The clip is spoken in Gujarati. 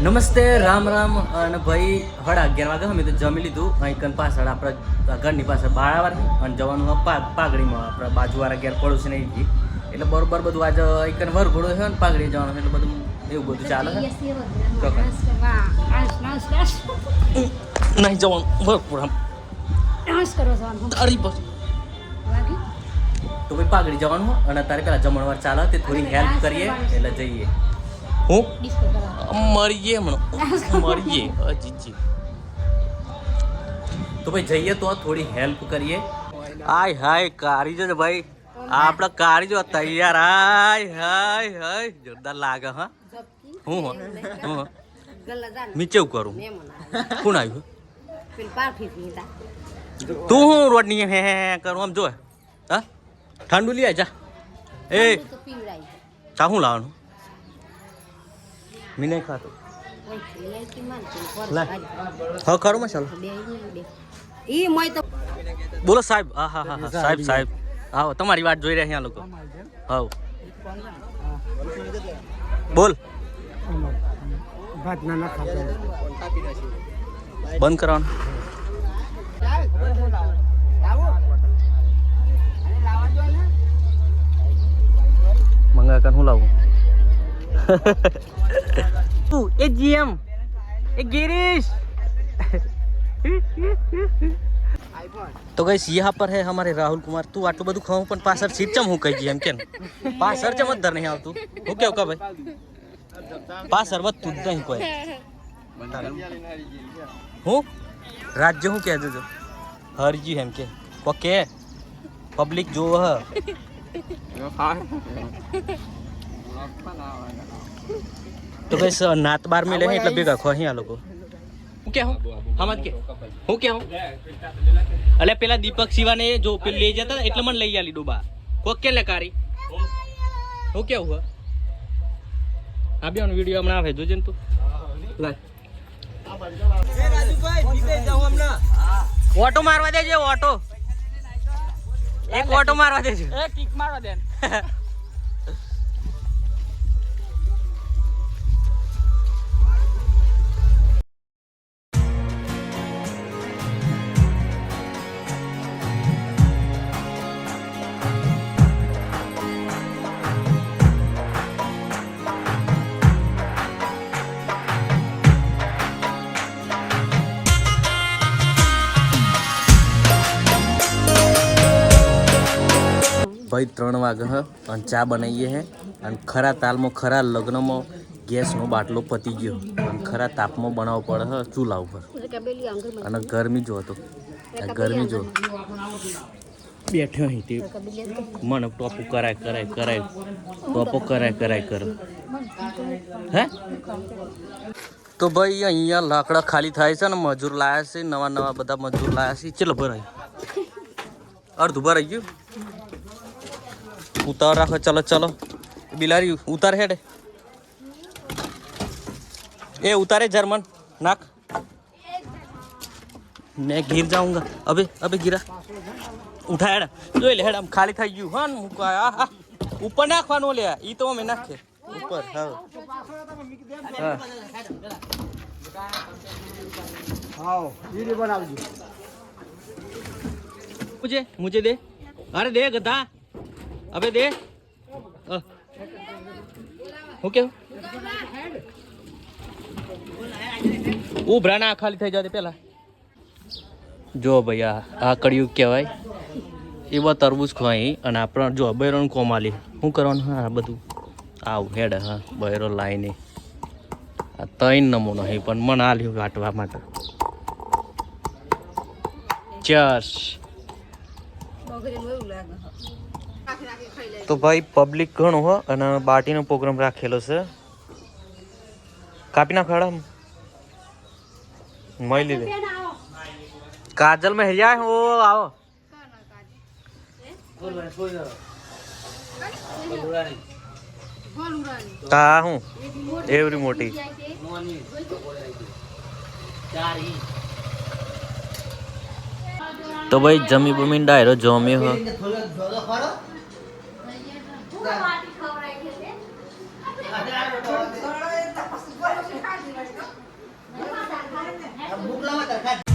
નમસ્તે રામ રામ અને ભાઈ 11:30 વાગે અમે તો જમી લીધું અહીં કન પાછળ આપણા ઘરની પાછળ બાળાવાળી અને જવાનું પાઘડીમાં આપણા બાજુવાળા ઘેર પડોશી નહીં ગઈ એટલે બરોબર બધું આજે અહીં કન વરઘોડો છે ને પાઘડી જવાનું એટલે બધું એવું બધું ચાલે છે નહીં જવાનું વરઘોડા તારી બસ તો ભાઈ પાઘડી જવાનું અને તારે પેલા જમણવાર ચાલે તે થોડી હેલ્પ કરીએ એટલે જઈએ હું મરીએ મરીએ અજીજી તો ભાઈ જઈએ તો થોડી હેલ્પ કરીએ હાય હાય કારી જો ભાઈ આપડા કારી જો તૈયાર હાય હાય હાય જોરદાર લાગે હા હું મી કેવું કરું કોણ આવ્યું તું હું રોડની હે કરું આમ જો હા ઠંડુ લઈ જા એ ચા હું લાવવાનું મી નહીં ખાતો હા ખરું મસાલો બોલો સાહેબ હા હા હા સાહેબ સાહેબ હા તમારી વાત જોઈ રહ્યા લોકો હા બોલ બંધ કરવાનું મંગા કર હું લાવું ए जीएम ए गिरीश तो गाइस यहाँ पर है हमारे राहुल कुमार तू आटू बधु खाऊं पण पासर सीट चम हूं कही जीएम केन पासर चम दर नहीं आवतु हूं केव का भाई पासर वत तू नहीं कोई हूं राज्य हूं कह दो हरजी हम के ओके पब्लिक जो है तो बस नात बार में ले એટલે ભેગા ખો અહીંયા લોકો હું કે હું હમત કે હું કે હું અલે પેલા દીપક શિવાને જો પેલ લઈ જતા એટલે મને લઈ આલી ડોબા કોક કે લે કારી હું કેવું હે આ બેનો વિડિયો હમણાં આવે જોજે ને તું લાય એ રાજુભાઈ બીજે જાવ હમણાં ઓટો મારવા દેજે ઓટો એક ઓટો મારવા દેજે એક કિક મારવા દે भाई 3 वागे है और चा बनाइए है और खरा ताल में खरा लग्न में गैस नो बाटलो पती गयो और खरा ताप में बनाव पड़े है चूल्हा पर और गर्मी जो तो गर्मी जो बैठे ही ते मन टॉप कराय कराय कराय टॉप कराय कराय कर है तो भाई अहिया लाकड़ा खाली थाय छे ने मजूर लाया छे नवा नवा बधा मजूर लाया छे चलो भराय अर्ध भराई गयो उतार रखो चलो चलो बिलारी उतार हेड ए उतारे जर्मन नाक मैं गिर जाऊंगा अबे अबे गिरा उठा हेड जो ले हेड हम खाली થઈ ગયું હન મુકાયા ઉપર નાખવાનો લે ઈ તો અમે નાખે ઉપર હા आओ वीडियो बनाओ मुझे मुझे दे अरे दे गधा अबे दे ओके उभरा ना खाली થઈ જાતે પેલા જો ભૈયા આ કડિયું કહેવાય એવા તરબૂચ ખવાય અને આપણે જો બૈરોન કોમાલી શું કરવાનું હા બધું આવ હેડ હા બૈરો લાઈને આ 3 નમૂનો હે પણ મન આલ્યું વાટવા માટે ચર્સ तो भाई पब्लिक घणो हो અને બાટીનો પ્રોગ્રામ રાખેલો છે કાપી ના ખડા મળી લે કાજલ में हरिया हो आओ ता हूं एवरी मोटी तो भाई जमी बमीन डायरो जमी हो ભૂખ લાગે